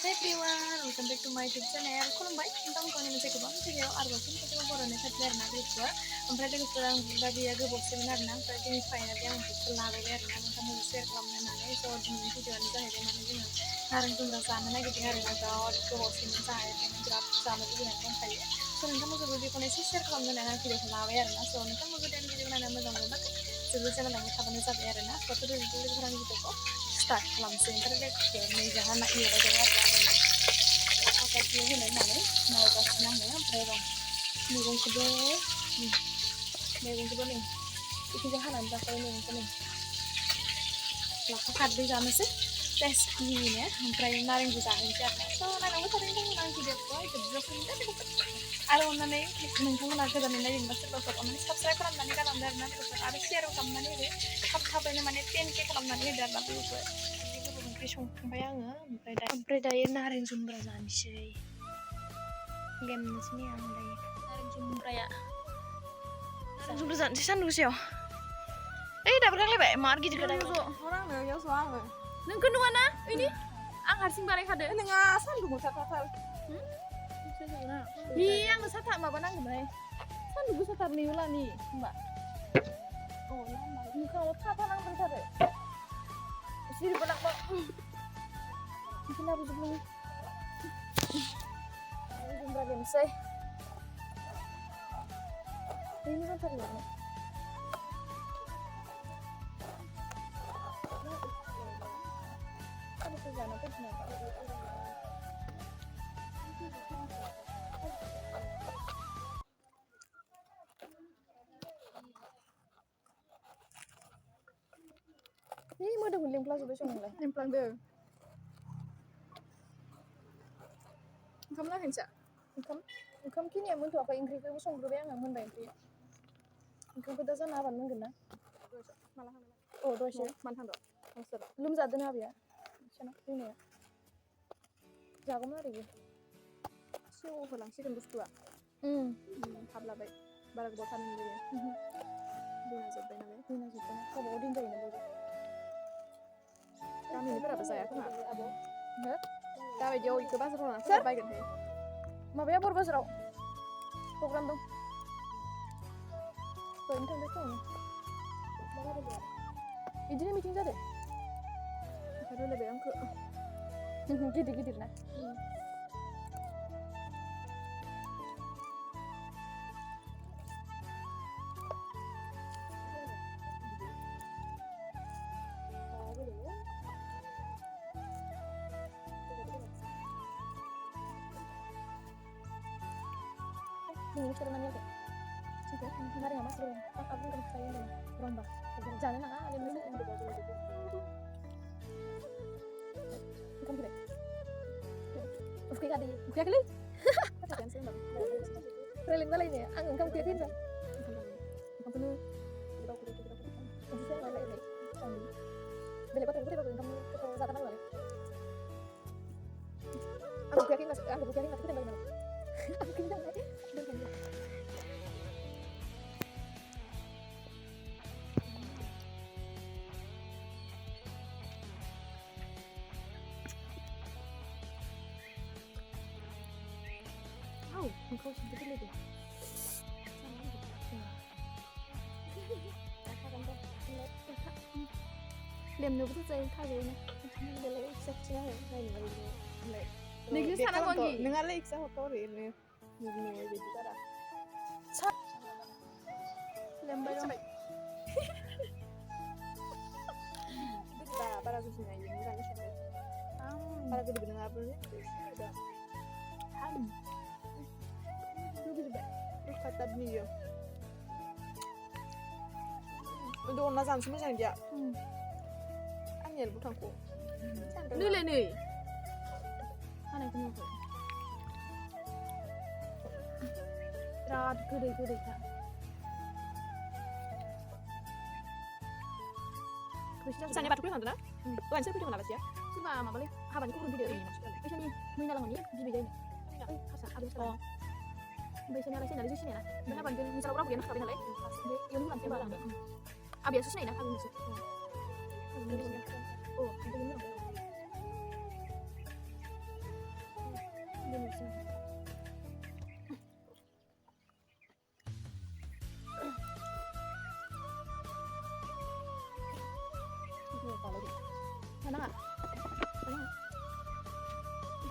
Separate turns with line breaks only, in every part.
Hey everyone, welcome back to my YouTube channel. खुलुमबाय नोंथांमोनखौ आंनि मोनसे गोबां जायगायाव आरोबाव फिन खेबसेबाव बर'नि खाथियाव आरोना लोगोफोर ओमफ्राय लोगोफोर आं दा बेयो गोबावसैमोन आरोना ओमफ्राय दिनै फाइनालि आं बेखौ लाबोबाय आरोना नोंथांमोनजों शेयार खालामनो होननानै स' दिनैनि भिडिअ'आनो जाहैबाय माने जोङो नारें जुमब्रा जानो नागिरदों आरोना बिराद गोबावसैमोन जायाखैमोन बिराद जानो लुबैनानै दंखायो स' नोंथांमोनजोंबो बेखौनो एसे शेयार खालामनो होननानै आं भिडिअ'खौ लाबाय आरोना स' नोंथांमोनबो जुदि आंनि भिडिअ'खौ नायना मोजां मोनोब्ला जोबोद चेनेलावनो थाबानो जाबाय आरोना स' लोगोफोर आंनि भिडिअ'खौ स्टार्ट खालामसै ओमफ्राय लोगोफोर नै जाहा एवबाय दं आरोना आखाइखौ होनो होननानै नायगासिनो आङो ओमफ्राय र' मैगंखौबो नै बेखौबो हानानै जाखाबाय मैगंखौ नै लाफा खारदै जानोसै टेस्टिनो ओमफ्राय नारेंबो जाहैनोसै आरोना स' नायलांबाय थादों नोंथांमोना आं भिडिअखौहाय जोबजासिम आरो अननानै नोंथांमोना गोदानै नायदोंबा सोरबाफोर अननानै साबस्क्राइब खालामनानै गालांदो आरोना लोगोफोर आरो शेयार खालामनानै होदो थाबैनो माने 10K खालामनानै होदो आरोना लोगोफोर बिदि गोबाव ओंख्रि संखांबाय आङो ओमफ्राय दायो नारें जुमब्रा जानोसै लेमनोसै आं दायो नारें जुमब्रा जानोसै सान्दुं गोसायाव ओइ दाबो रायलायबाय मार गिदिर खोथा
हरांनो यावस' आङो
नोंखौ नुवा ना ओइनि आं हारसिं बानायखादो
नोंहा सान्दुं गोसाथार
हि आंनो साथा माबा नांगौमोनहाय सान्दुं गोसाथार नेवलानि होमबा मोखाङाव थाफा नांबायथारो सिरिबो लांबा बेखौ लाबोजोबनांगौ जुमब्रा लेमसै मोजांथार लेमनो जाना फैफिनो मोदोमखौ लेमफ्लाजोब्बाय संनायलाय
लेमफ्लांदों ओंखाम नांहैनोसै
ओंखाम खिनिया मोनथ'वाखै ओंख्रिखौबो संग्रोबाय आङो मोनबाय ओंख्रिया ओंखामखौ दा जाना हाबानो मोनगोन ना
माला
औ दसे
मानो थांद' नोंसोर
लोमजादों ना आबैया जोंनिया जागौमोन आरो बेयो
सेव होलांसिगोन बुस्थुआ थाब लाबाय बारा गोबाव थानो मोनजायो दिना जोब्बाय नालाय
गावबागाव दिन जायोना बयबो
गामिनिफोराबो जाया खोमा
आब'
दाबायदियाव इखौ बाजाराव लाना फैबा बायगोनहाय
माबाया बर बाजाराव प्रग्राम दं दहायनो थांदों फुङावनो बिदिनो मिटिं जादों
रायलायबाय आंखौ
गिदिर ना ini sekarang mana juga kemarin nggak masuk aku kan saya udah rombak jalan nggak ada yang bisa kamu kira oke kali oke kali reling kali ini angin kamu kira tidak kamu tuh bisa malah ini beli batu kamu ke sana mana aku yakin nggak kita bagaimana aku kira engkau sedikit lebih liam nó rất dày thay vì này lấy sạch chưa này
nih sana lagi dengan lagi saya kotor ini nih jadi cara
liam bayang
para kusnya ini kan sih para gue dibenang apa sih udah kata nih ya udah orang nazar semua jangan dia angin bukanku nih
aneh kenapa berat gede kan
misalnya batu kulit mana tuan saya punya mana sih ya
cuma mama boleh haban itu video ini bisa nih menyalang ini di bedanya kasa ada sekarang biasanya alasan dari sini ya benar bantuin misalnya orang begini tapi nalai yang bukan sih barang biasa sih nah kami masuk oh itu ini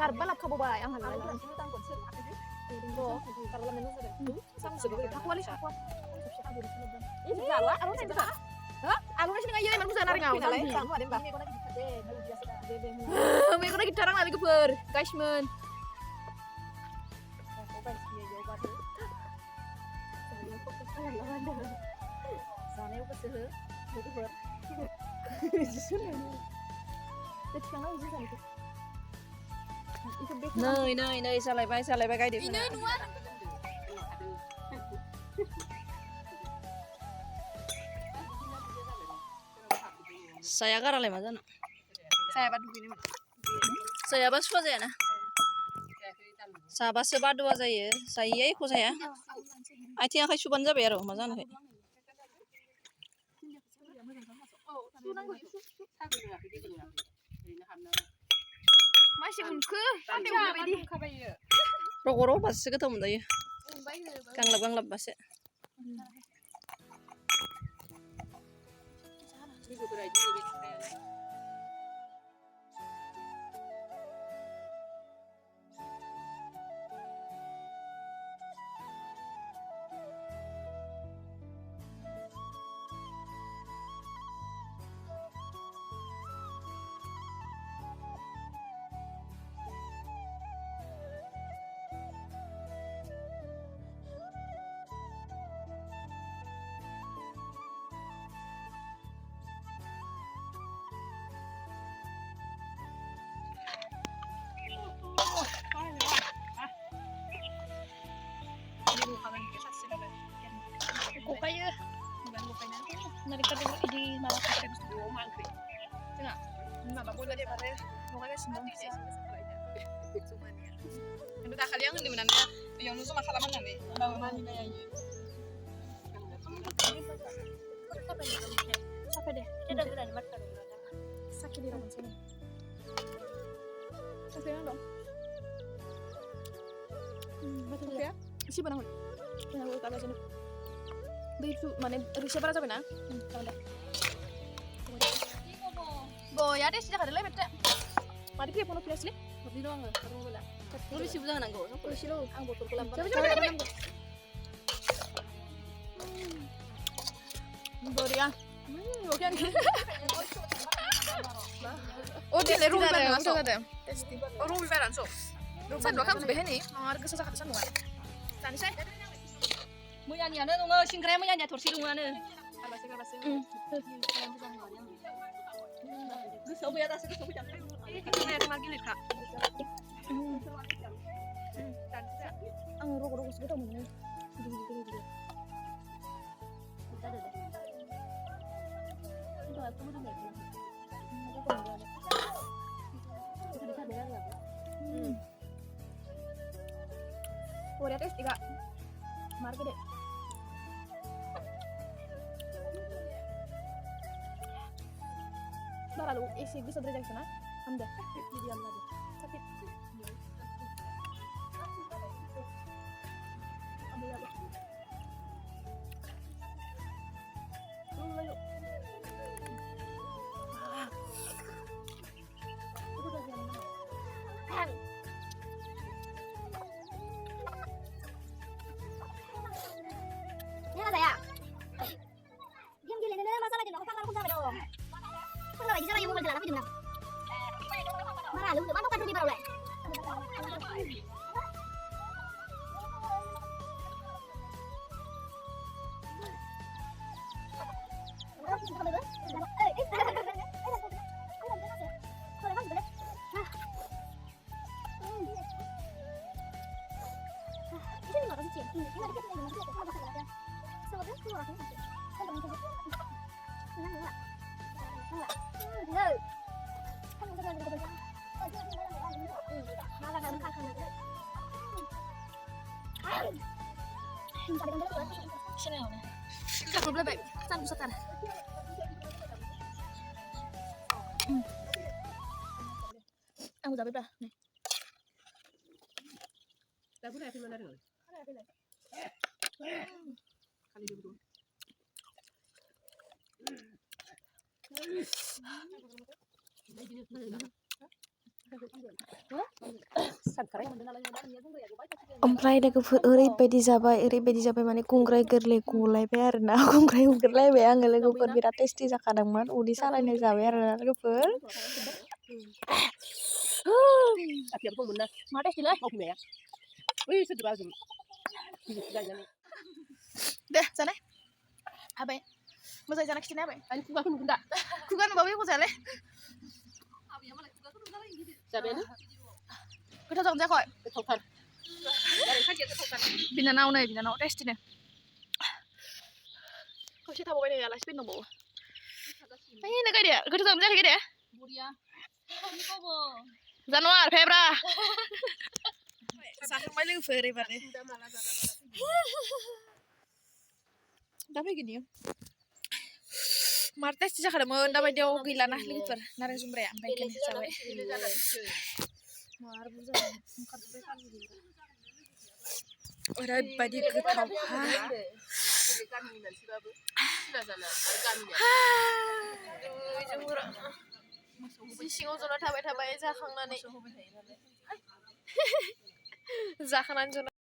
Karba lap kaboba yang halal. Karba lap menus ada. Sama segala. Aku wali aku. Ini jalan. Anu sih bisa. Hah? Anu sih nggak iya emang bisa narik ngau. Kamu ada mbak. Mereka lagi jarang lari keber. Guys men. Sana aku kesel. Aku keber. Nơi sao lại bay được nơi nuan saya kan oleh mana saya badu ini saya bas apa aja na saya bas badu aja ya saya ikut saya akhirnya aku coba aja biar mana nih masih mungkin rokok pas ketemu dah ya kanglap pas ya Kokaya bukan kokanya narika di malah kan di rumah kan tengah mama boleh dia pada kokaya semua itu tak kalian di mana yang nusu masalah mana nih mana kayak apa deh kita udah di mana sakit di rumah sini sakit dong betul ya isi barang yang lu tahu sini itu mana Rusia para sampai na bo ya deh sejak ada lewat mari dia penuh plus nih mari doang baru bola lu sih bukan nanggo lu sih lu ang botol kolam coba Doria oke oh dia leru beran so oh ru beran so saya dua kamu sebeh nih mau harga sesak kesan luar tadi saya muyannya ada nunggu singkirnya muyannya torsi nungguannya kalbasi sobu ya tas itu sobu jangan ini lagi lihat kak rokok sebentar mana gitu kita ada deh itu aku mau dengar kita dengar lah Korea tes tiga market deh lalu isi bisa terjadi sana ambil di dalam lagi sakit ambil lagi lalu itu udah jalan ini ada ya diam gini ini masalah gini aku kan sama dong kalau lagi jalan yang mau berjalan aku gimana? Mana lu? Mana kan di bawah? Các bạn lại sang sát này. Ăn udah bebas nih. Lagu này phim mana rồi? Kali dulu.
ओमफ्राय लोगोफोर ओरैबायदि जाबाय माने गुंग्राय गोरलै गलायबाय आरोना गुंग्राय उग्रलायबाय आङो लोगोफोर बिराद टेस्टि जाखादोंमोन उदै सालायनाय जाबाय आरोना लोगोफोर दे जानाय हाबाय मोजाङै जाना खिथिना हाबाय खुगा नुबाबो एख' जायालै गोथाव जागोन जायाखै गोथावथार बिनानाव नै बिनानाव टेस्टिनो खनसे थाबावबाय नै आलासि फैनो दंबावो ओइ नै गायदे गोथाव जागोन जायाखै गायदे जानवार फेब्रा जाखांबाय लोगोफोर एबारो दा फैगोन इयो मार टेस्टि जाखादोंमोन दाबायदियाव गैलाना लोगोफोर नारें जुमब्राया ओमफ्राय बेखायनो जाबाय मार बुरजा ओंखारजोब्बाय ओरैबायदि गोथाव जि सिङाव जना थाबाय जाखांनानै जना